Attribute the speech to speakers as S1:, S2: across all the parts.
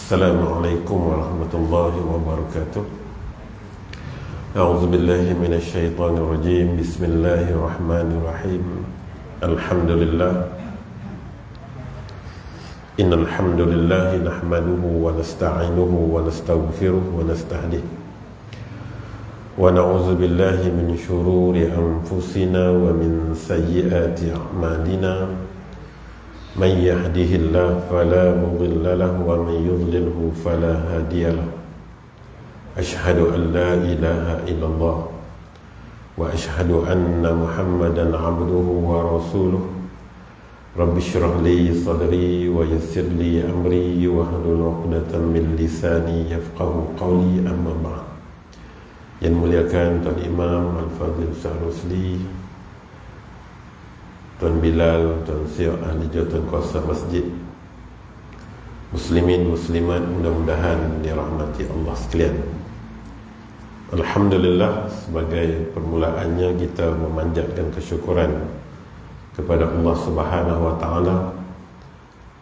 S1: Assalamualaikum warahmatullahi wabarakatuh. A'udzu billahi minasy syaithanir rajim. Bismillahirrahmanirrahim. Alhamdulillah. Innal hamdalillah nahmaduhu wa nasta'inuhu wa nastaghfiruh wa nastahdiih. Wa na'udzu billahi min shururi anfusina wa min sayyiati a'malina. Man yahdihillahu fala mudilla lahu wa man yudlilhu fala hadiya lahu. Asyhadu an la ilaha illallah wa asyhadu anna Muhammadan abduhu wa rasuluh. Rabbi shrah li sadri wa yassir li amri wahlul 'uqdatam min lisani yafqahu qawli, amma ba'd. Yang muliakan Tuan Imam Al-Fadhil Ustaz Rusli, Tuan Bilal, Tuan Syekh Ahli Jawatan Kuasa Masjid, muslimin muslimat, mudah-mudahan dirahmati Allah sekalian. Alhamdulillah, sebagai permulaannya kita memanjatkan kesyukuran kepada Allah Subhanahu wa taala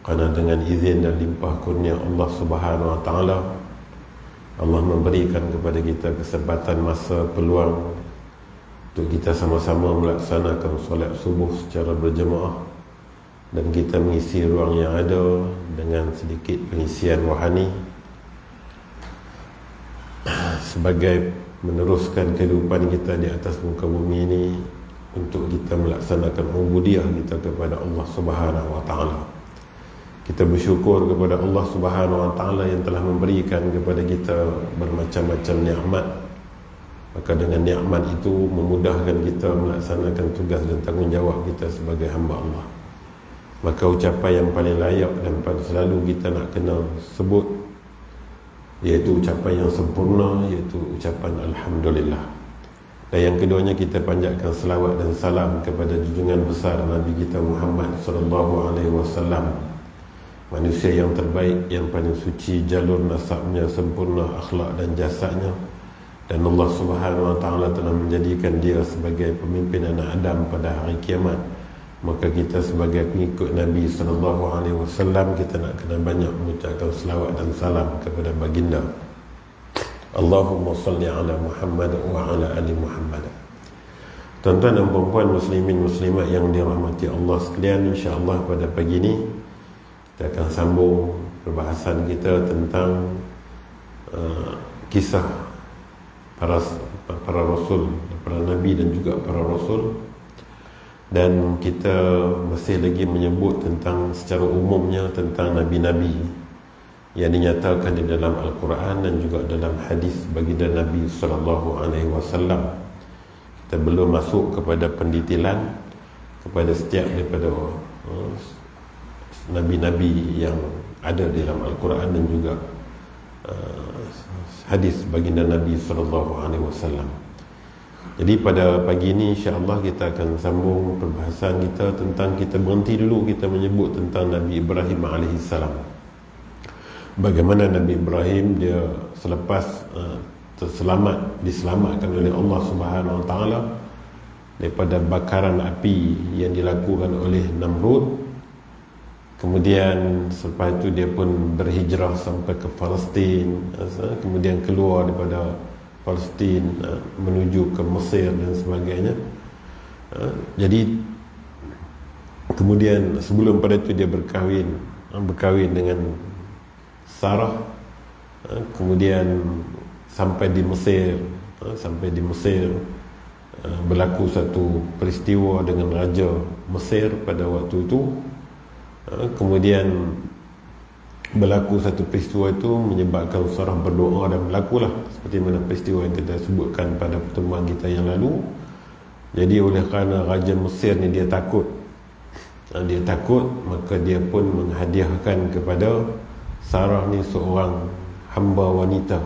S1: kerana dengan izin dan limpah kurnia Allah Subhanahu wa taala, Allah memberikan kepada kita kesempatan, masa, peluang untuk kita sama-sama melaksanakan solat subuh secara berjemaah, dan kita mengisi ruang yang ada dengan sedikit pengisian rohani sebagai meneruskan kehidupan kita di atas muka bumi ini untuk kita melaksanakan ubudiyah kita kepada Allah Subhanahu wa taala. Kita bersyukur kepada Allah Subhanahu wa taala yang telah memberikan kepada kita bermacam-macam nikmat. Maka dengan nikmat itu memudahkan kita melaksanakan tugas dan tanggungjawab kita sebagai hamba Allah. Maka ucapan yang paling layak dan paling selalu kita nak kena sebut, iaitu ucapan yang sempurna, iaitu ucapan Alhamdulillah. Dan yang keduanya, kita panjatkan selawat dan salam kepada junjungan besar Nabi kita Muhammad sallallahu alaihi wasallam, manusia yang terbaik, yang paling suci jalur nasabnya, sempurna akhlak dan jasadnya. Dan Allah Subhanahu wa taala telah menjadikan dia sebagai pemimpin anak Adam pada hari kiamat. Maka kita sebagai pengikut Nabi sallallahu alaihi wasallam, kita nak kena banyak mengucapkan selawat dan salam kepada baginda. Allahumma salli ala Muhammad wa ala ali Muhammad. Tuan-tuan dan puan-puan, muslimin muslimat yang dirahmati Allah sekalian, insya-Allah pada pagi ini kita akan sambung perbahasan kita tentang kisah para rasul, para nabi dan juga para rasul. Dan kita masih lagi menyebut tentang secara umumnya tentang nabi-nabi yang dinyatakan di dalam Al-Quran dan juga dalam hadis baginda Nabi sallallahu alaihi wasallam. Kita belum masuk kepada pendetailan kepada setiap daripada nabi-nabi yang ada di dalam Al-Quran dan juga hadis baginda Nabi sallallahu alaihi wasallam. Jadi pada pagi ini insya-Allah kita akan sambung perbahasan kita tentang, kita berhenti dulu, kita menyebut tentang Nabi Ibrahim alaihi salam. Bagaimana Nabi Ibrahim dia selepas diselamatkan oleh Allah Subhanahu wa taala daripada bakaran api yang dilakukan oleh Namrud. Kemudian selepas itu dia pun berhijrah sampai ke Palestin, kemudian keluar daripada Palestin menuju ke Mesir dan sebagainya. Jadi kemudian sebelum pada itu dia berkahwin dengan Sarah. Kemudian sampai di Mesir berlaku satu peristiwa dengan Raja Mesir pada waktu itu. Kemudian berlaku satu peristiwa itu menyebabkan Sarah berdoa, dan berlakulah seperti mana peristiwa yang kita sebutkan pada pertemuan kita yang lalu. Jadi oleh kerana Raja Mesir ni dia takut, maka dia pun menghadiahkan kepada Sarah ni seorang hamba wanita.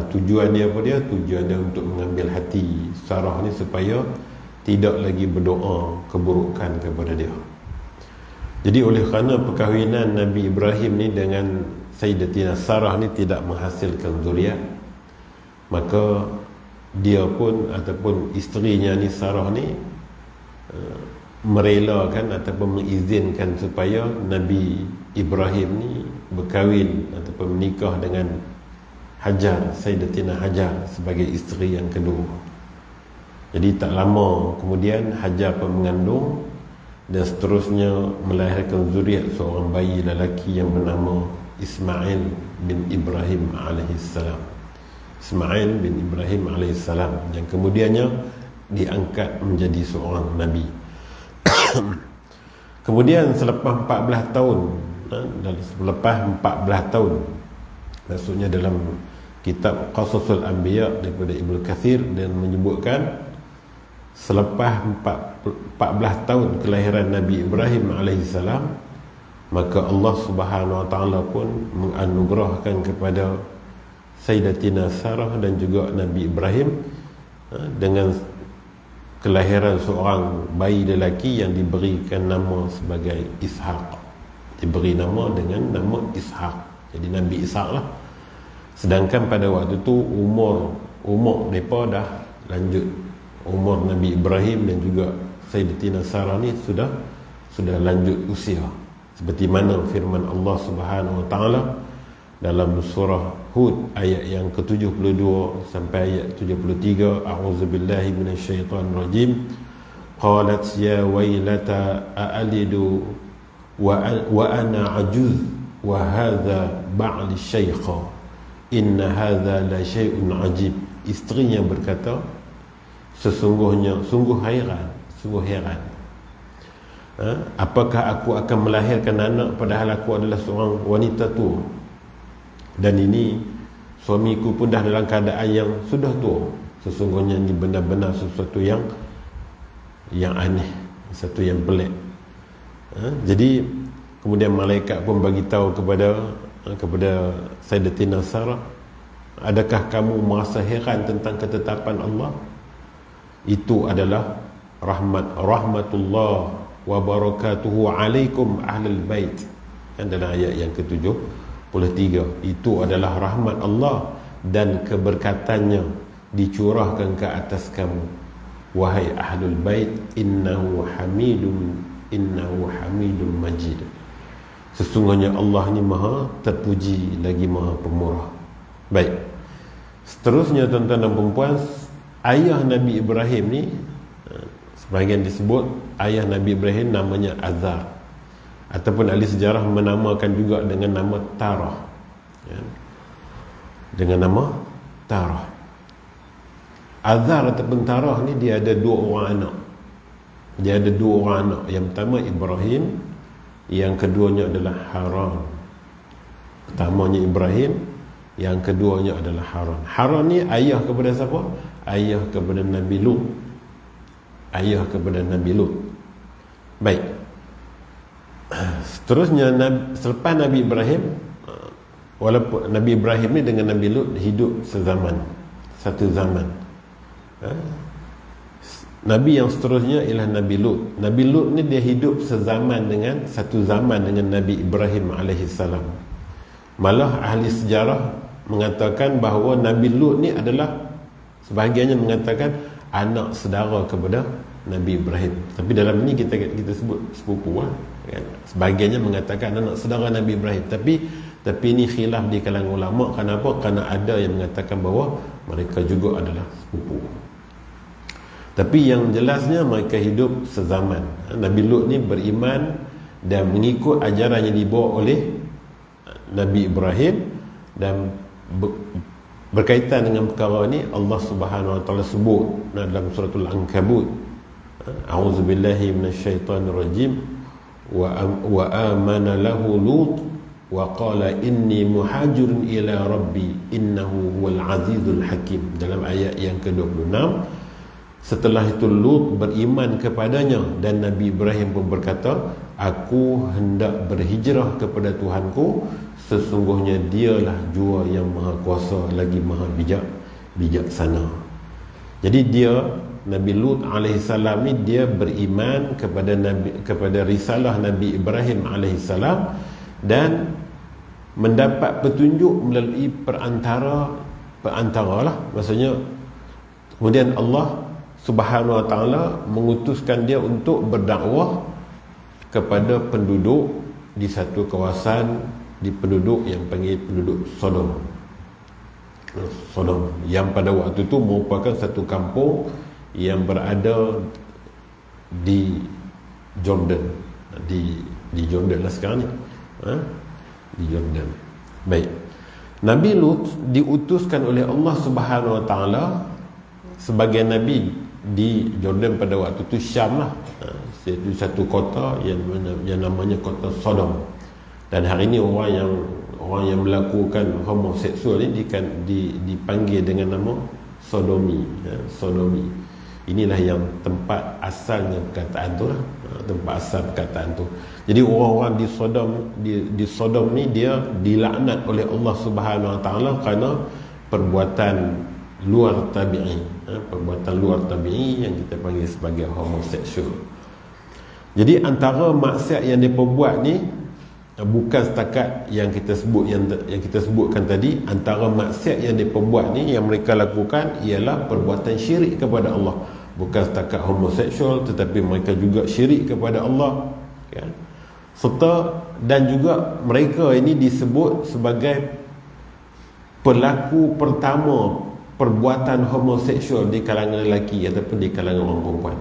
S1: Tujuan dia apa dia? Tujuan dia untuk mengambil hati Sarah ni supaya tidak lagi berdoa keburukan kepada dia. Jadi oleh kerana perkahwinan Nabi Ibrahim ni dengan Sayyidatina Sarah ni tidak menghasilkan zuriat, maka dia pun ataupun isterinya ni Sarah ni merelakan ataupun mengizinkan supaya Nabi Ibrahim ni berkahwin ataupun menikah dengan Hajar, Sayyidatina Hajar sebagai isteri yang kedua. Jadi tak lama kemudian Hajar pun mengandung dan seterusnya melahirkan zuriat seorang bayi lelaki yang bernama Ismail bin Ibrahim alaihissalam. Ismail bin Ibrahim alaihissalam yang kemudiannya diangkat menjadi seorang nabi. Kemudian selepas 14 tahun, selepas 14 tahun, maksudnya dalam kitab Qasasul Anbiya daripada Ibnu Katsir dan menyebutkan selepas 14 tahun kelahiran Nabi Ibrahim alaihissalam, maka Allah Subhanahu wa taala pun menganugerahkan kepada Sayyidatina Sarah dan juga Nabi Ibrahim dengan kelahiran seorang bayi lelaki yang diberikan nama sebagai Ishaq. Diberi nama dengan nama Ishaq. Jadi Nabi Ishaq lah. Sedangkan pada waktu tu umur mereka dah lanjut. Umur Nabi Ibrahim dan juga Sayyidatina Sarah ni sudah lanjut usia. Seperti mana firman Allah Subhanahu wa taala dalam surah Hud ayat yang ke-72 sampai ayat 73, a'udzubillahi minasyaitonirrajim. Qalat ya wailata a'alidu wa ana ajuz wa hadha ba'li syaikha inna hadha la syai'un ajib. Isteri yang berkata, sungguh heran, apakah aku akan melahirkan anak padahal aku adalah seorang wanita tua, dan ini suamiku pun dah dalam keadaan yang sudah tua. Sesungguhnya ini benar-benar sesuatu yang aneh, sesuatu yang pelik. Jadi kemudian malaikat pun bagi tahu kepada Sayyidatina Sarah, adakah kamu merasa heran tentang ketetapan Allah? Itu adalah rahmatullah wa barakatuhu alaikum ahlul bait. Kan dalam ayat yang ke-73, itu adalah rahmat Allah dan keberkatannya dicurahkan ke atas kamu, wahai ahlul bait, innahu hamidun majid. Sesungguhnya Allah ni maha terpuji lagi maha pemurah. Baik, seterusnya tuan-tuan dan puan-puan, ayah Nabi Ibrahim ni, sebahagian disebut ayah Nabi Ibrahim namanya Azar, ataupun ahli sejarah menamakan juga dengan nama Tarah, dengan nama Tarah. Azar ataupun Tarah ni dia ada dua orang anak. Yang pertama Ibrahim, yang keduanya adalah Haran. Pertamanya Ibrahim, yang keduanya adalah Haran. Haran ni ayah kepada siapa? Ayah kepada Nabi Lut. Baik. Seterusnya selepas Nabi Ibrahim, walaupun Nabi Ibrahim ni dengan Nabi Lut hidup satu zaman. Nabi yang seterusnya ialah Nabi Lut. Nabi Lut ni dia hidup satu zaman dengan Nabi Ibrahim alaihissalam. Malah ahli sejarah mengatakan bahawa Nabi Lut ni adalah, sebahagiannya mengatakan, anak saudara kepada Nabi Ibrahim. Tapi dalam ini kita sebut sepupu lah, kan? Sebahagiannya mengatakan anak saudara Nabi Ibrahim. Tapi ini khilaf di kalangan ulama. Kenapa? Kerana ada yang mengatakan bahawa mereka juga adalah sepupu. Tapi yang jelasnya mereka hidup sezaman. Nabi Lut ni beriman dan mengikut ajaran yang dibawa oleh Nabi Ibrahim, dan berkaitan dengan perkara ni Allah Subhanahu wa taala sebut dalam suratul Ankabut, a'udzubillahi minasyaitonirrajim, wa amana lahu Lut wa qala inni muhajirun ila rabbi innahu huwal azizul hakim. Dalam ayat yang ke-26, setelah itu Lut beriman kepadanya dan Nabi Ibrahim pun berkata, aku hendak berhijrah kepada Tuhanku, sesungguhnya dialah jua yang maha kuasa lagi maha bijaksana. Jadi Nabi Lut alaihissalam ni dia beriman kepada risalah Nabi Ibrahim alaihissalam dan mendapat petunjuk melalui perantara lah, maksudnya kemudian Allah Subhanahu wa ta'ala mengutuskan dia untuk berdakwah kepada penduduk di satu kawasan, di penduduk yang panggil penduduk Sodom. Sodom yang pada waktu itu merupakan satu kampung yang berada di Jordan, di Jordan lah sekarang ni, di Jordan. Baik, Nabi Lut diutuskan oleh Allah Subhanahu wa ta'ala sebagai nabi di Jordan pada waktu itu, Syam lah, iaitu satu kota yang namanya kota Sodom. Dan hari ini orang yang melakukan homoseksual ni dipanggil dengan nama sodomi, sodomi. Inilah yang tempat asalnya perkataan tu lah, tempat asal perkataan tu. Jadi orang-orang di Sodom ni dia dilaknat oleh Allah Subhanahu wa ta'ala kerana perbuatan luar tabi'i, perbuatan luar tabi'i yang kita panggil sebagai homoseksual. Jadi antara maksiat yang mereka buat ni bukan setakat yang kita sebutkan tadi. Antara maksiat yang mereka buat ni, yang mereka lakukan ialah perbuatan syirik kepada Allah. Bukan setakat homoseksual, tetapi mereka juga syirik kepada Allah, kan? Serta dan juga mereka ini disebut sebagai pelaku pertama perbuatan homoseksual di kalangan lelaki ataupun di kalangan orang perempuan.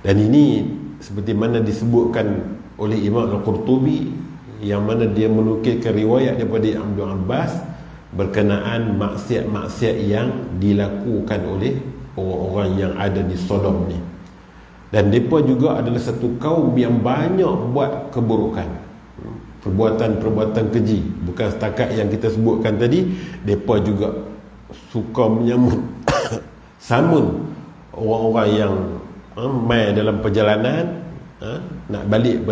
S1: Dan ini seperti mana disebutkan oleh Imam Al-Qurtubi, yang mana dia menukilkan riwayat daripada Abdul Abbas berkenaan maksiat-maksiat yang dilakukan oleh orang-orang yang ada di Sodom ni. Dan mereka juga adalah satu kaum yang banyak buat keburukan, perbuatan-perbuatan keji. Bukan setakat yang kita sebutkan tadi, mereka juga suka menyambut samun orang-orang yang mai dalam perjalanan, nak balik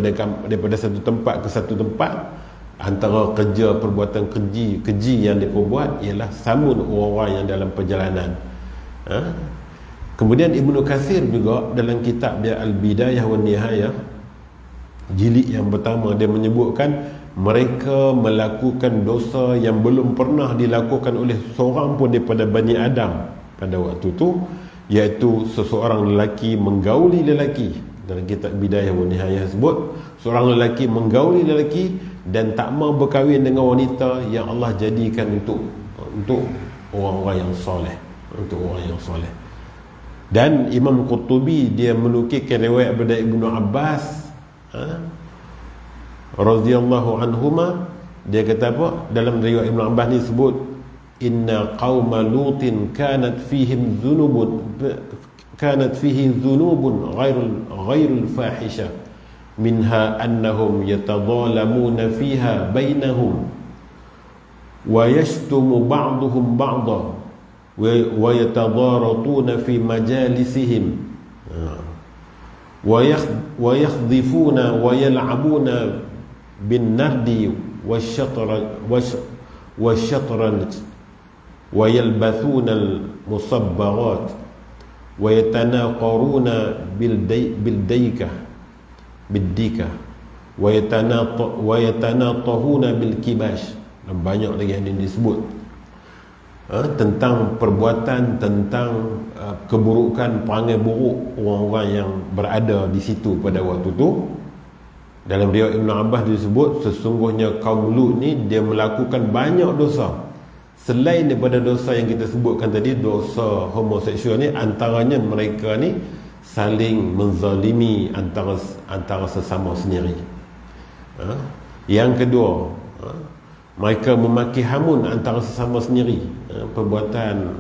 S1: daripada satu tempat ke satu tempat. Antara kerja perbuatan keji yang mereka buat ialah samun orang-orang yang dalam perjalanan. Kemudian Ibnu Katsir juga dalam kitab dia Al-Bidayah wa Nihayah jilid yang pertama, dia menyebutkan mereka melakukan dosa yang belum pernah dilakukan oleh seorang pun daripada Bani Adam pada waktu itu, iaitu seseorang lelaki menggauli lelaki. Dalam kitab Bidayah wa Nihayah sebut seorang lelaki menggauli lelaki dan tak mau berkahwin dengan wanita yang Allah jadikan untuk orang-orang yang soleh, untuk orang yang soleh. Dan Imam Qurtubi dia menukilkan riwayat daripada Ibnu Abbas radhiyallahu anhuma, dia kata apa dalam riwayat Ibnu Abbas ni sebut, inna qauma lutin kanat fihi dhunubun ghairul fahisha minha annahum yatadhalamuna fiha bainahum wa yashtumu ba'duhum ba'da wa yatadharatuna fi majalisihim wa yakhdhifuna wa yal'abuna bin nardi washatranj wa yalbathuna al-musabbarat wa yatanaqaruna bildika wa yatanatahuna bil kibash. Dan banyak lagi yang disebut tentang perbuatan, tentang keburukan, perangai buruk orang-orang yang berada di situ pada waktu itu. Dalam riwayat Ibn Abbas disebut sesungguhnya kaum Lut ni dia melakukan banyak dosa. Selain daripada dosa yang kita sebutkan tadi, dosa homoseksual ni, antaranya mereka ni saling menzalimi antara sesama sendiri. Yang kedua, mereka memaki hamun antara sesama sendiri, perbuatan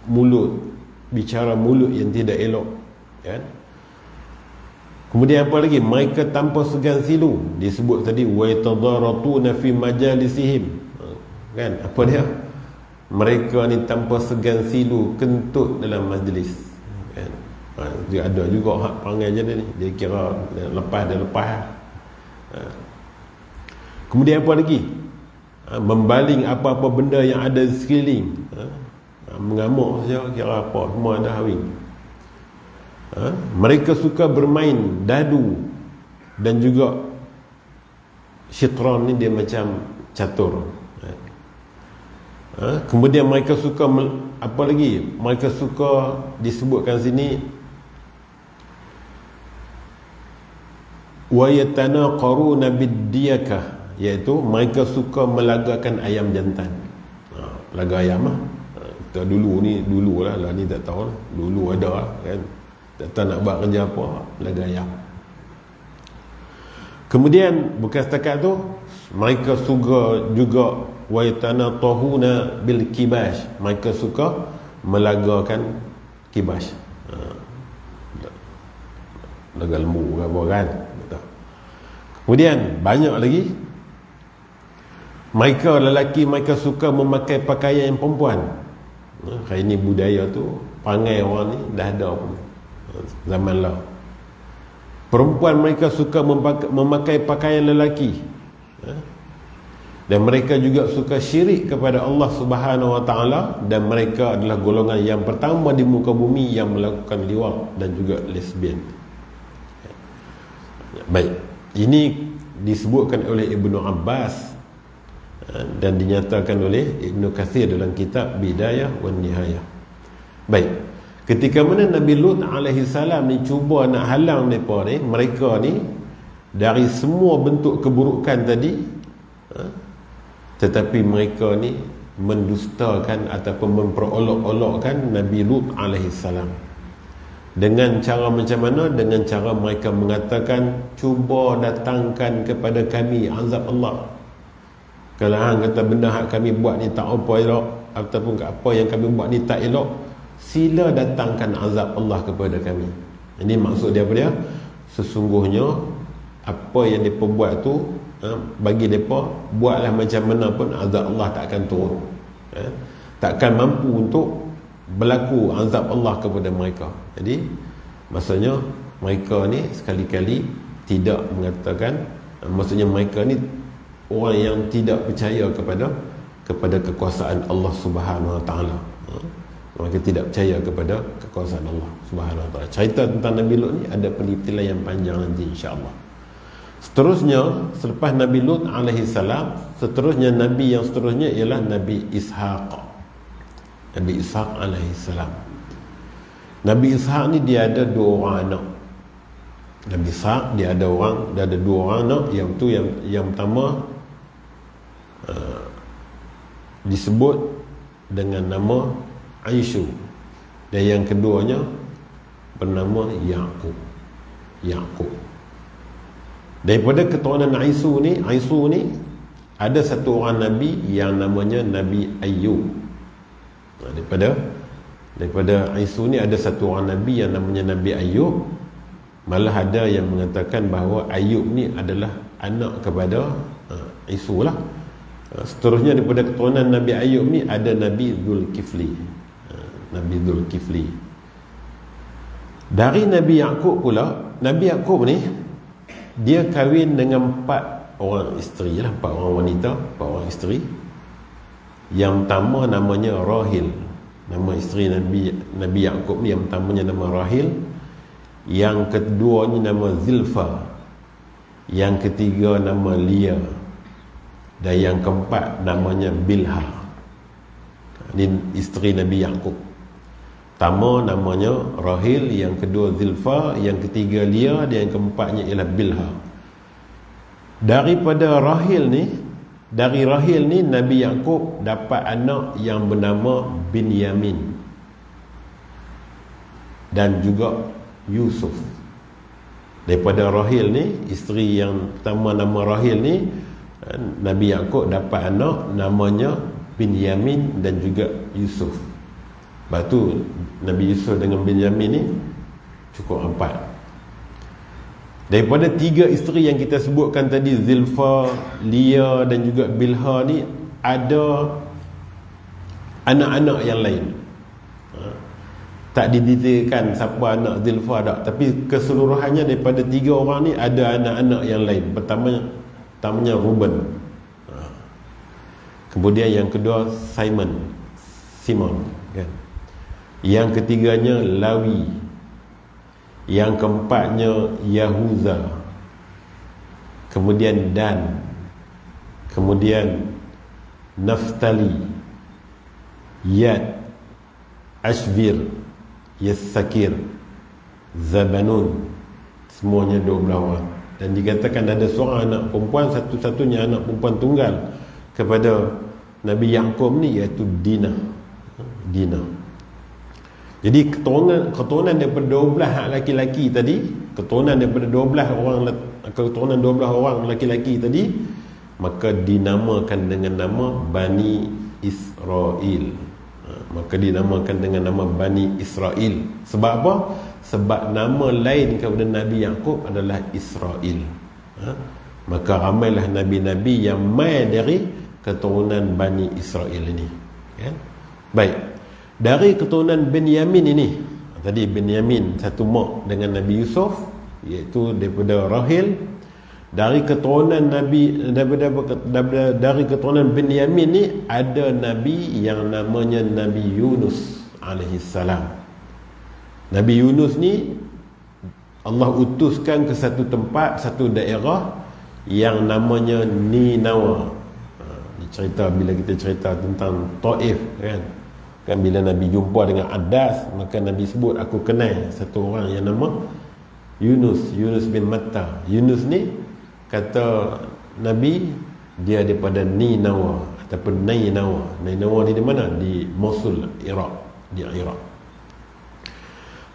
S1: mulut, bicara mulut yang tidak elok, kan? Kemudian apa lagi? Mereka tanpa segan silu, disebut tadi wa yatadaratuna fi majalisihim, kan? Apa dia? Mereka ni tanpa segan silu kentut dalam majlis, kan? Dia ada juga hak perangai je ni, dia kira lepas dia lepas. Kemudian apa lagi? Membaling apa-apa benda yang ada di sekeliling, mengamuk saja, kira apa, semua ada hawing. Mereka suka bermain dadu dan juga syitran ni dia macam catur. Kemudian mereka suka apa lagi? Mereka suka disebutkan sini wa yatanaqaruna bid-diyakah, iaitu mereka suka melagakan ayam jantan. Laga ayam kita dululah lah ni tak tahu lah. Dulu ada kan. Tak tahu nak buat kerja apa, laga ayam. Kemudian bukan setakat tu, mereka suka juga wa yatanatahuna bil kibash, mereka suka melagakan kibash. Laga lembu ke apa kan. Kemudian banyak lagi, mereka lelaki mereka suka memakai pakaian yang perempuan. Hari ni budaya tu, perangai orang ni dah ada pun zaman lalu. Perempuan mereka suka memakai pakaian lelaki, dan mereka juga suka syirik kepada Allah Subhanahu Wa Taala, dan mereka adalah golongan yang pertama di muka bumi yang melakukan liwat dan juga lesbian. Baik, ini disebutkan oleh Ibnu Abbas dan dinyatakan oleh Ibnu Katsir dalam kitab Bidayah wan Nihayah. Baik, ketika mana Nabi Lut alaihi salam ni cuba nak halang mereka ni dari semua bentuk keburukan tadi, tetapi mereka ni mendustakan ataupun memperolok-olokkan Nabi Lut alaihi salam. Dengan cara macam mana? Dengan cara mereka mengatakan, cuba datangkan kepada kami azab Allah. Kalau hang kata benda hak kami buat ni tak apa elok, ataupun apa yang kami buat ni tak elok, sila datangkan azab Allah kepada kami. Ini maksud dia apa dia? Sesungguhnya apa yang mereka buat tu, bagi mereka, buatlah macam mana pun azab Allah tak akan turun. Takkan mampu untuk berlaku azab Allah kepada mereka. Jadi maksudnya mereka ni sekali-kali tidak mengatakan, maksudnya mereka ni orang yang tidak percaya kepada kekuasaan Allah Subhanahu Wa Taala. Mereka tidak percaya kepada kekuasaan Allah Subhanahu Wa Taala. Cerita tentang Nabi Lut ni ada penelitian yang panjang nanti insya-Allah. Seterusnya, selepas Nabi Lut alaihi salam, seterusnya nabi yang seterusnya ialah Nabi Ishaq. Nabi Ishaq alaihi salam. Nabi Ishaq ni dia ada dua orang anak. Nabi Ishaq dia ada dua orang anak. Yang pertama disebut dengan nama Aisyu, dan yang keduanya bernama Yaqub. Daripada keturunan Aisyu ni ada satu orang nabi yang namanya Nabi Ayub. Daripada Aisyu ni ada satu orang nabi yang namanya Nabi Ayub. Malah ada yang mengatakan bahawa Ayub ni adalah anak kepada Aisyu lah. Seterusnya daripada keturunan Nabi Ayub ni ada Nabi Zulkifli. Nabi Zulkifli. Dari Nabi Yaqub pula, Nabi Yaqub ni dia kahwin dengan 4 orang isteri lah, 4 orang wanita, 4 orang isteri. Yang pertama namanya Rahil. Nama isteri Nabi Yaqub ni yang pertamanya nama Rahil. Yang kedua ni nama Zilfa. Yang ketiga nama Lia. Dan yang keempat namanya Bilha. Ini isteri Nabi Yaqub. Pertama namanya Rahil, yang kedua Zilfa, yang ketiga Lia, dan yang keempatnya ialah Bilha. Dari Rahil ni Nabi Yaqub dapat anak yang bernama Binyamin dan juga Yusuf. Daripada Rahil ni, isteri yang pertama nama Rahil ni, Nabi Yaqub dapat anak namanya Binyamin dan juga Yusuf. Lepas tu Nabi Yusuf dengan Binyamin ni cukup 4. Daripada 3 isteri yang kita sebutkan tadi, Zilfa, Lia dan juga Bilha ni, ada anak-anak yang lain. Tak didetailkan siapa anak Zilfa tak, tapi keseluruhannya daripada 3 orang ni ada anak-anak yang lain. Pertamanya Ruben. Kemudian yang kedua Simon kan. Yang ketiganya Lawi. Yang keempatnya Yahuza. Kemudian Dan. Kemudian Naftali. Yad, Ashvir, Yassakir, Zabanun, semuanya 12 orang. Dan dikatakan ada seorang anak perempuan, satu-satunya anak perempuan tunggal kepada Nabi Yaqub ni, iaitu Dina. Jadi keturunan daripada 12 hak laki-laki tadi, keturunan 12 orang laki-laki tadi, maka dinamakan dengan nama Bani Israel. Maka dinamakan dengan nama Bani Israel. Sebab apa? Sebab nama lain kepada Nabi Yaqub adalah Israel. Maka ramailah nabi-nabi yang mai dari keturunan Bani Israel ini. Baik, dari keturunan Benyamin ini, tadi Benyamin satu mak dengan Nabi Yusuf, iaitu daripada Rahil. Dari keturunan Nabi, dari keturunan Benyamin ni ada Nabi yang namanya Nabi Yunus alaihissalam. Nabi Yunus ni Allah utuskan ke satu tempat, satu daerah yang namanya Ninawa. Cerita bila kita cerita tentang Taif, kan bila Nabi jumpa dengan Adas, maka Nabi sebut, aku kenal satu orang yang nama Yunus bin Matta. Yunus ni kata Nabi, dia daripada Ninawa ataupun Nainawa. Nainawa ni di mana? Di Mosul, Iraq, di Iraq.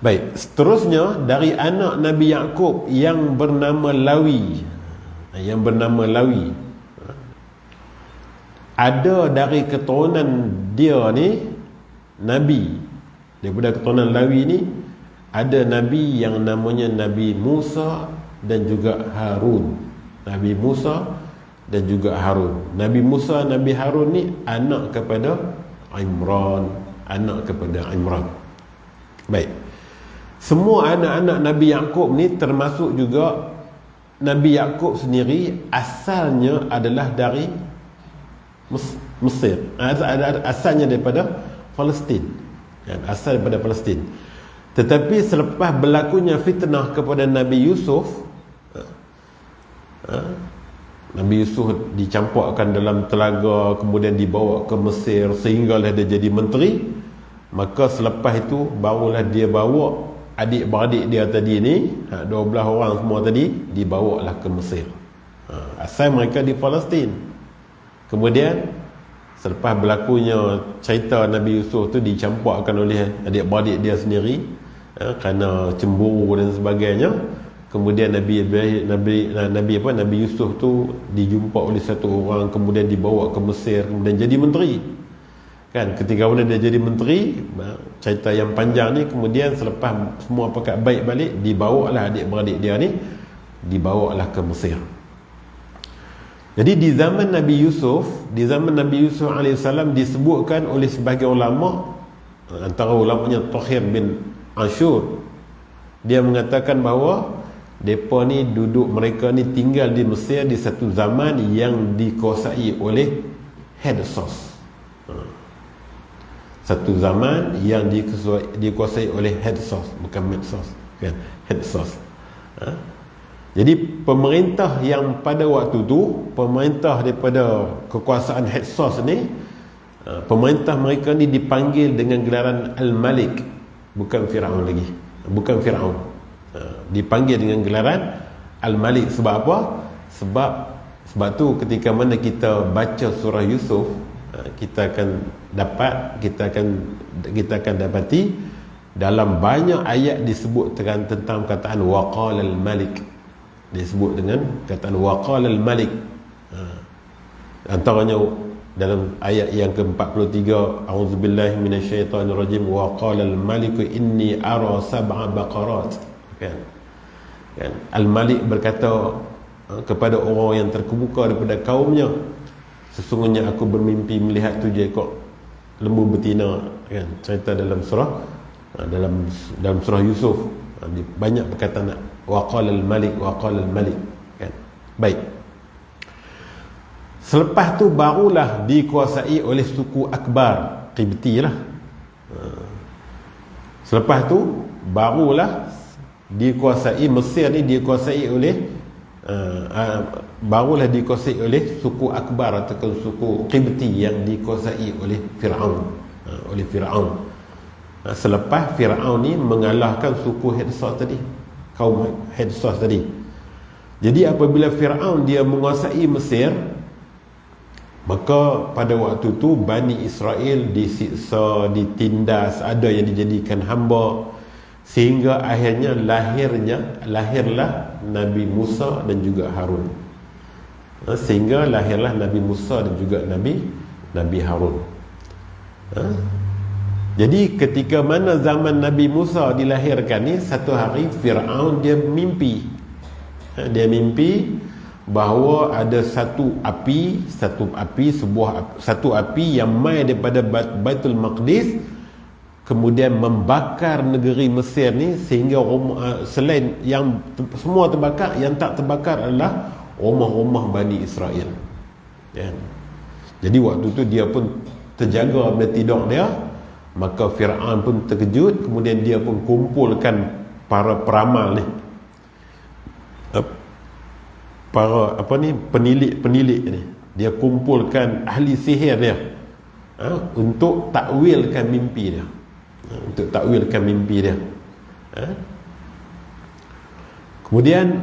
S1: Baik, seterusnya dari anak Nabi Yaqub yang bernama Lawi. Ada dari keturunan dia ni Nabi. Daripada keturunan Lawi ni ada Nabi yang namanya Nabi Musa dan juga Harun. Nabi Musa dan juga Harun. Nabi Musa, Nabi Harun ni anak kepada Imran. Baik, semua anak-anak Nabi Yaqub ni, termasuk juga Nabi Yaqub sendiri, asalnya adalah dari Mesir. Asalnya daripada Palestin. Asal daripada Palestin. Tetapi selepas berlakunya fitnah kepada Nabi Yusuf, Nabi Yusuf dicampakkan dalam telaga, kemudian dibawa ke Mesir sehinggalah dia jadi menteri. Maka selepas itu barulah dia bawa adik-beradik dia tadi ni, 12 orang semua tadi, dibawalah ke Mesir. Asal mereka di Palestin. Kemudian selepas berlakunya cerita Nabi Yusuf tu dicampakkan oleh adik-beradik dia sendiri, kerana cemburu dan sebagainya. Kemudian Nabi Yusuf tu dijumpa oleh satu orang, kemudian dibawa ke Mesir, kemudian jadi menteri. Kan, ketika dia jadi menteri, cerita yang panjang ni, kemudian selepas semua pakat baik balik, dibawalah adik-beradik dia ni, dibawalah ke Mesir. Jadi di zaman Nabi Yusuf alaihissalam, disebutkan oleh sebahagian ulama, antara ulamanya Tahir bin Ashur, dia mengatakan bahawa mereka ni tinggal di Mesir di satu zaman yang dikuasai oleh Hyksos. Satu zaman yang dikuasai oleh Hyksos, bukan Medsos, kan? Hyksos. Jadi pemerintah yang pada waktu tu, pemerintah daripada kekuasaan Hyksos ni, pemerintah mereka ni dipanggil dengan gelaran Al-Malik, bukan Firaun lagi, bukan Firaun. Dipanggil dengan gelaran Al-Malik. Sebab apa? Sebab tu ketika mana kita baca surah Yusuf, kita akan dapati dalam banyak ayat disebutkan tentang kataan waqala al-malik. Disebut dengan kataan waqala al-malik. Antaranya dalam ayat yang ke-43, a'udzubillahi minasyaitonirrajim, waqala al-maliku inni ara sab'a baqarat. Kan? Al-Malik berkata kepada orang yang terkemuka daripada kaumnya, sesungguhnya aku bermimpi melihat 7 ekor lembu betina. Kan? Cerita dalam surah Yusuf, banyak perkataan waqala al-malik, waqala al-malik. Kan? Baik, selepas tu barulah dikuasai oleh suku Akbar Qibti lah. Selepas tu barulah dikuasai Mesir ni, dikuasai oleh barulah dikuasai oleh suku Akbar ataupun suku Qibti yang dikuasai oleh Firaun. oleh Firaun. Selepas Firaun ni mengalahkan suku Hyksos tadi, kaum Hyksos tadi. Jadi apabila Firaun dia menguasai Mesir, maka pada waktu tu Bani Israel disiksa, ditindas, ada yang dijadikan hamba, sehingga akhirnya lahirlah Nabi Musa dan juga Harun. Sehingga lahirlah Nabi Musa dan juga Nabi Harun. Jadi ketika mana zaman Nabi Musa dilahirkan ni, satu hari Firaun dia mimpi. Dia mimpi bahawa ada satu api yang mai daripada Baitul Maqdis, kemudian membakar negeri Mesir ni, sehingga selain yang semua terbakar, yang tak terbakar adalah rumah-rumah Bani Israel. Jadi waktu tu dia pun terjaga bila tidur dia, maka Firaun pun terkejut, kemudian dia pun kumpulkan para peramal ni, para penilik ni, dia kumpulkan ahli sihir dia untuk takwilkan mimpi dia, kemudian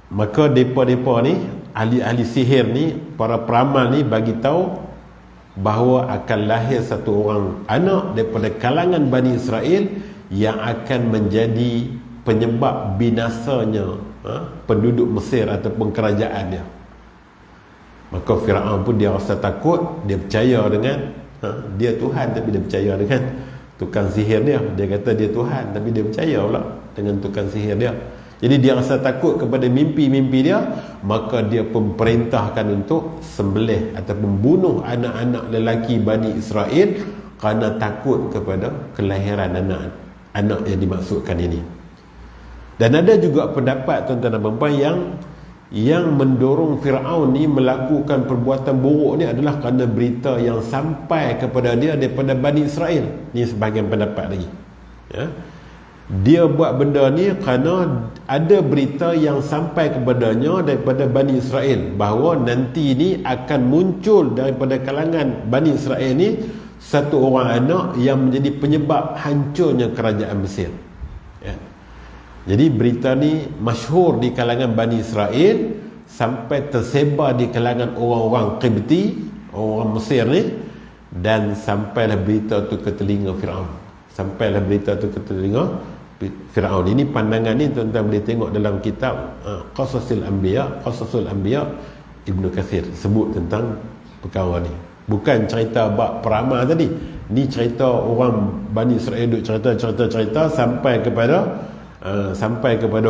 S1: maka depa-depa ni, ahli-ahli sihir ni, para peramal ni bagi tahu bahawa akan lahir satu orang anak daripada kalangan Bani Israel yang akan menjadi penyebab binasanya penduduk Mesir ataupun kerajaan dia. Maka Firaun pun dia rasa takut, dia percaya dengan dia Tuhan, tapi dia percaya dengan tukang sihir dia. Dia kata dia Tuhan, tapi dia percaya pula dengan tukang sihir dia. Jadi dia rasa takut kepada mimpi-mimpi dia, maka dia pun perintahkan untuk sembelih ataupun bunuh anak-anak lelaki Bani Israel kerana takut kepada kelahiran anak yang dimaksudkan ini. Dan ada juga pendapat tuan-tuan dan puan-puan yang mendorong Firaun ni melakukan perbuatan buruk ni adalah kerana berita yang sampai kepada dia daripada Bani Israel. Ni sebahagian pendapat lagi. Dia buat benda ni kerana ada berita yang sampai kepadanya daripada Bani Israel bahawa nanti ni akan muncul daripada kalangan Bani Israel ni satu orang anak yang menjadi penyebab hancurnya kerajaan Mesir. Jadi berita ni masyhur di kalangan Bani Israel, sampai tersebar di kalangan orang-orang Qibti, orang Mesir ni, dan sampailah berita tu ke telinga Firaun. Ini pandangan ni tuan-tuan boleh tengok dalam kitab Qasasul Anbiya Ibnu Kathir sebut tentang perkara ni. Bukan cerita bab peramal tadi. Ni cerita orang Bani Israel duk cerita sampai kepada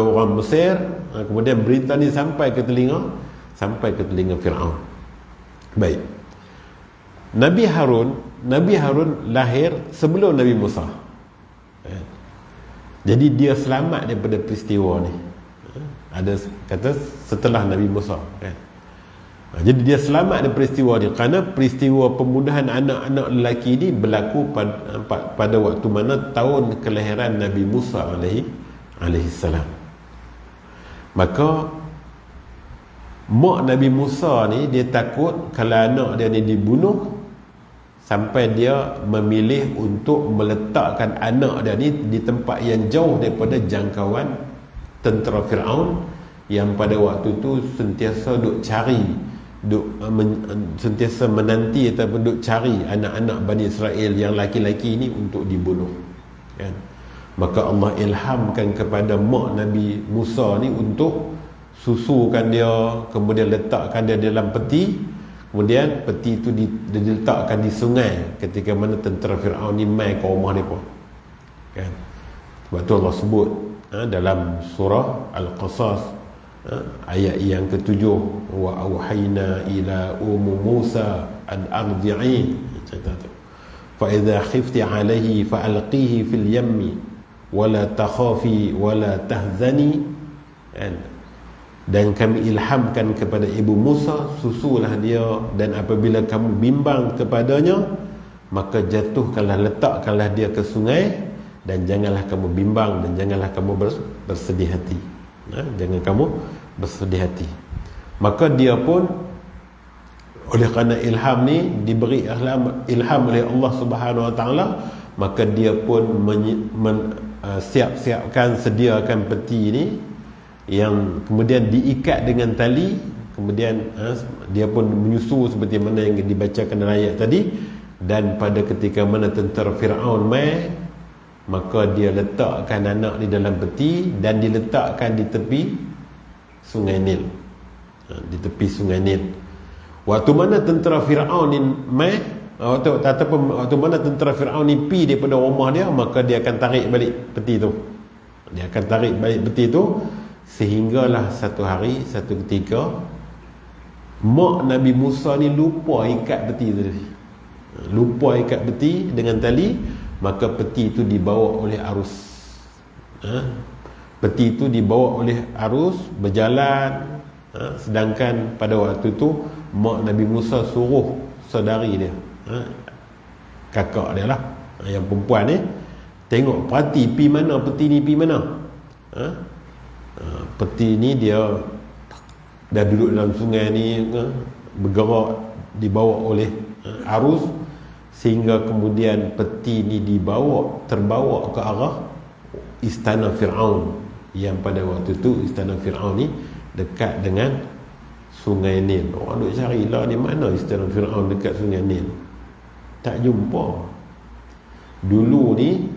S1: orang Mesir, kemudian berita ni sampai ke telinga Firaun. Baik. Nabi Harun lahir sebelum Nabi Musa. Jadi dia selamat daripada peristiwa ni. Ada kata setelah Nabi Musa. Jadi dia selamat daripada peristiwa ni kerana peristiwa pembunuhan anak-anak lelaki ni berlaku pada waktu mana tahun kelahiran Nabi Musa alaihi salam. Maka mak Nabi Musa ni dia takut kalau anak dia ni dibunuh, sampai dia memilih untuk meletakkan anak dia ni di tempat yang jauh daripada jangkauan tentera Firaun yang pada waktu tu sentiasa sentiasa menanti ataupun duk cari anak-anak Bani Israel yang laki-laki ni untuk dibunuh. Maka Allah ilhamkan kepada mak Nabi Musa ni untuk susukan dia, kemudian letakkan dia dalam peti. Kemudian peti itu diletakkan di sungai ketika mana tentera Firaun ni mai ke rumah mereka. Sebab tu Allah sebut dalam surah Al-Qasas ayat yang ke-7, wa auhayna ila Musa an ardi'i, cerita tu. Fa idza khifti alayhi fa alqihi fil yammi wa la takhafi wa la tahzani. Dan kami ilhamkan kepada ibu Musa, susulah dia, dan apabila kamu bimbang kepadanya, maka letakkanlah dia ke sungai, dan janganlah kamu bimbang dan janganlah kamu bersedih hati. Jangan kamu bersedih hati. Maka dia pun Oleh kerana ilham ni diberi ilham oleh Allah Subhanahu Wa Taala, maka dia pun siap-siapkan, sediakan peti ni yang kemudian diikat dengan tali. Kemudian dia pun menyusu seperti mana yang dibacakan dalam ayat tadi. Dan pada ketika mana tentera Fir'aun mai, maka dia letakkan anak di dalam peti dan diletakkan di tepi Sungai Nil. Di tepi Sungai Nil. Waktu mana tentera Fir'aun ni mai, waktu mana tentera Fir'aun ni pi daripada rumah dia, maka dia akan tarik balik peti tu. Dia akan tarik balik peti tu, sehinggalah satu hari, satu ketika, mak Nabi Musa ni lupa ikat peti tu. Lupa ikat peti dengan tali, maka peti itu dibawa oleh arus. Peti itu dibawa oleh arus, berjalan. Sedangkan pada waktu itu mak Nabi Musa suruh saudari dia, kakak dia lah, yang perempuan ni, tengok perhati pi mana peti ni, pi mana. Peti ni dia dah duduk dalam sungai ni, bergerak, dibawa oleh arus, sehingga kemudian peti ni terbawa ke arah istana Fir'aun, yang pada waktu tu istana Fir'aun ni dekat dengan Sungai Nil. Orang duk carilah di mana istana Fir'aun dekat Sungai Nil, tak jumpa. Dulu ni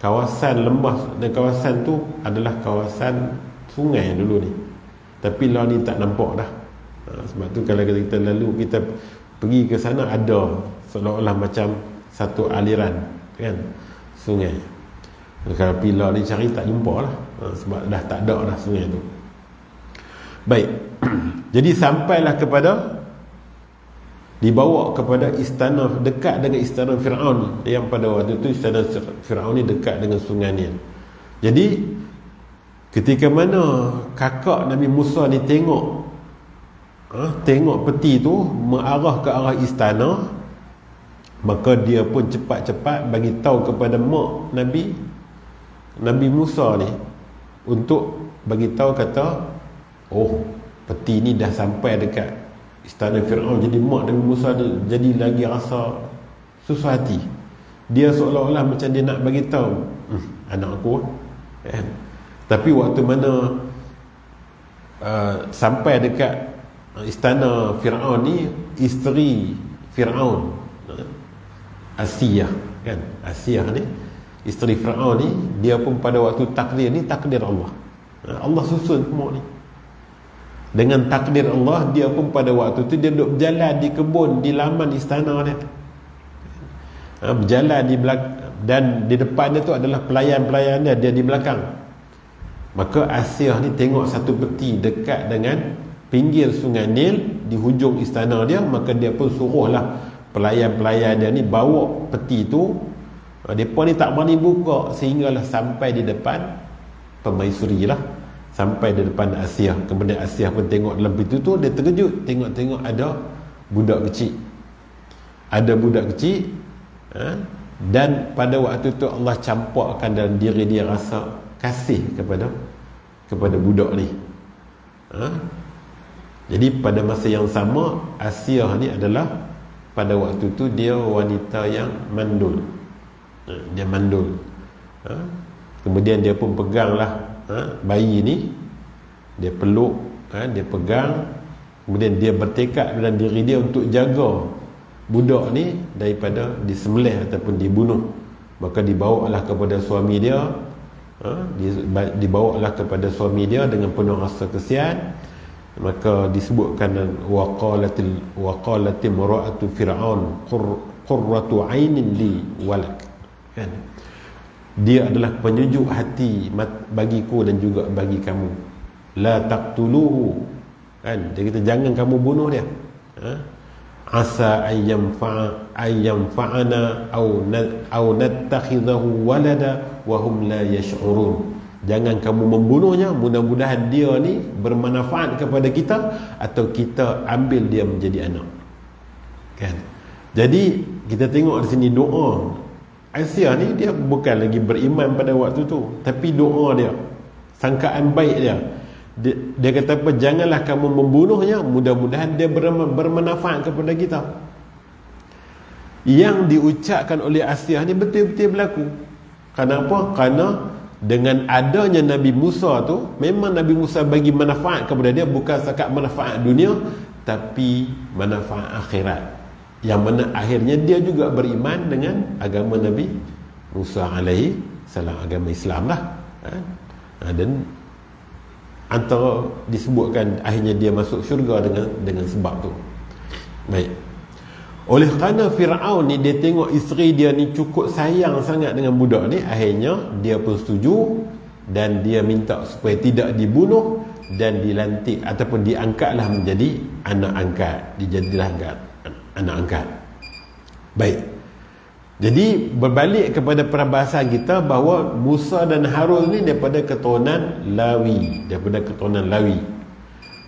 S1: kawasan lembah dan kawasan tu adalah kawasan sungai dulu ni, tapi lah ni tak nampak dah. Sebab tu kalau kita lalu, kita pergi ke sana, ada seolah-olah macam satu aliran kan sungai. Kalau pilar ni cari tak jumpa lah, sebab dah tak ada dah sungai tu. Baik. Jadi sampailah dibawa kepada istana, dekat dengan istana Fir'aun, yang pada waktu itu istana Fir'aun ni dekat dengan Sungai Nil. Jadi ketika mana kakak Nabi Musa ni tengok peti tu mengarah ke arah istana, maka dia pun cepat-cepat bagi tahu kepada mak Nabi Musa ni, untuk bagi tahu, kata, oh, peti ni dah sampai dekat istana Fir'aun. Jadi mak Nabi Musa jadi lagi rasa susah hati. Dia seolah-olah macam dia nak bagi tahu, anak aku kan. Tapi waktu mana sampai dekat istana Fir'aun ni, isteri Fir'aun, Asiyah kan, Asiyah ni isteri Fir'aun ni, dia pun pada waktu takdir ni takdir Allah. Allah susun semua ni dengan takdir Allah. Dia pun pada waktu tu dia duduk berjalan di kebun, di laman istana dia, berjalan di belakang, dan di depan dia tu adalah pelayan-pelayan dia di belakang. Maka Asiyah ni tengok satu peti dekat dengan pinggir Sungai Nil di hujung istana dia, maka dia pun suruhlah pelayan-pelayan dia ni bawa peti tu. Mereka ni tak berani buka sehinggalah sampai di depan permaisuri lah, sampai di depan Asiyah. Kemudian Asiyah pun tengok dalam peti tu, dia terkejut, tengok ada budak kecil. Ada budak kecil, dan pada waktu tu Allah campurkan dalam diri dia rasa kasih kepada budak ni. Jadi pada masa yang sama, Asiyah ni adalah pada waktu tu dia wanita yang mandul. Dia mandul. Kemudian dia pun peganglah bayi ni, dia peluk, dia pegang. Kemudian dia bertekad dalam diri dia untuk jaga budak ni daripada disembelih ataupun dibunuh. Maka dibawalah kepada suami dia, dibawalah kepada suami dia dengan penuh rasa kesian. Maka disebutkan waqalatil mar'atu fir'aun qurratu 'ainin li walak, kan, dia adalah penyejuk hati bagiku dan juga bagi kamu. La taqtuluhu, kan, dia kata jangan kamu bunuh dia. Asa ayyamfa'ana aw nattakhidahu walada wa hum la yash'urun. Jangan kamu membunuhnya, mudah-mudahan dia ni bermanfaat kepada kita, atau kita ambil dia menjadi anak, kan. Jadi kita tengok di sini doa Asiyah ni, dia bukan lagi beriman pada waktu tu, tapi doa dia, sangkaan baik dia kata apa, janganlah kamu membunuhnya, mudah-mudahan dia bermanfaat kepada kita. Yang diucapkan oleh Asiyah ni betul-betul berlaku. Kenapa? Kerana dengan adanya Nabi Musa tu, memang Nabi Musa bagi manfaat kepada dia, bukan sekat manfaat dunia, tapi manfaat akhirat, yang mana akhirnya dia juga beriman dengan agama Nabi Musa alaihi salam, agama Islam lah. Dan antara disebutkan akhirnya dia masuk syurga dengan sebab tu. Baik. Oleh kerana Firaun ni dia tengok isteri dia ni cukup sayang sangat dengan budak ni, akhirnya dia pun setuju dan dia minta supaya tidak dibunuh dan dilantik ataupun diangkatlah menjadi anak angkat, dijadilah anak angkat. Baik. Jadi berbalik kepada perbahasan kita bahawa Musa dan Harun ni daripada keturunan Lawi,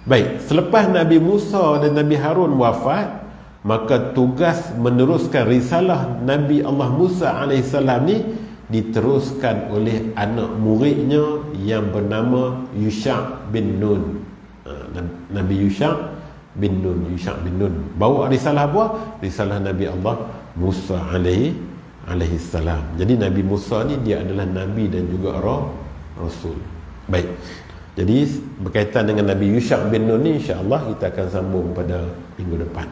S1: Baik, selepas Nabi Musa dan Nabi Harun wafat, maka tugas meneruskan risalah Nabi Allah Musa AS ni diteruskan oleh anak muridnya yang bernama Yusha' bin Nun. Nabi Yusha' bin Nun bawa risalah apa? Risalah Nabi Allah Musa alaihi salam. Jadi Nabi Musa ni dia adalah Nabi dan juga Rasul. Baik. Jadi berkaitan dengan Nabi Yusha' bin Nun ni, insya-Allah kita akan sambung pada minggu depan.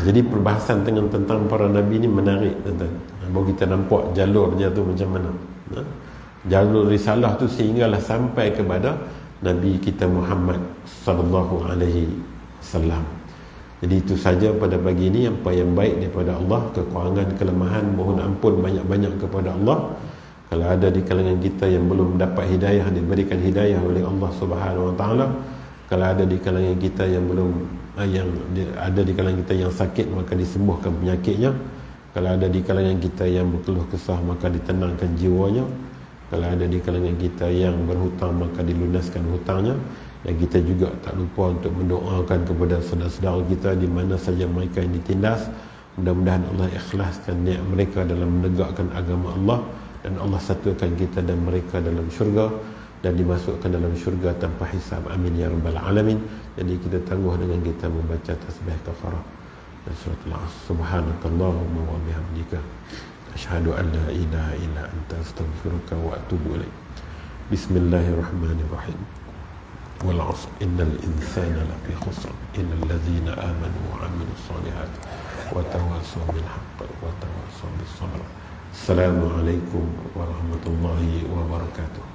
S1: Jadi perbahasan tentang para Nabi ni menarik, tuan-tuan. Baru kita nampak jalur dia tu macam mana. Jalur risalah tu sehinggalah sampai kepada Nabi kita Muhammad sallallahu alaihi wasallam. Jadi itu saja pada pagi ini, apa yang baik daripada Allah, kekurangan, kelemahan mohon ampun banyak-banyak kepada Allah. Kalau ada di kalangan kita yang belum dapat hidayah, diberikan hidayah oleh Allah Subhanahu wa taala. Kalau ada di kalangan kita yang belum ada di kalangan kita yang sakit, maka disembuhkan penyakitnya. Kalau ada di kalangan kita yang berkeluh kesah, maka ditenangkan jiwanya. Kalau ada di kalangan kita yang berhutang, maka dilunaskan hutangnya. Dan kita juga tak lupa untuk mendoakan kepada saudara-saudara kita di mana saja mereka yang ditindas. Mudah-mudahan Allah ikhlaskan niat mereka dalam menegakkan agama Allah, dan Allah satukan kita dan mereka dalam syurga, dan dimasukkan dalam syurga tanpa hisab. Amin ya rabbal alamin. Jadi kita tangguh dengan kita membaca tasbih kafarah dan suratul Asr. Subhanakallahumma wa bihamdika asyhadu an la ilaha illa anta astaghfiruka wa atubu ilaik. Bismillahirrahmanirrahim. Wal 'asr innal insana lafi khusr illa allazina amanu wa 'amilus solihati wa tawassaw bil haqqi wa tawassaw bis sabr. Assalamualaikum warahmatullahi wabarakatuh.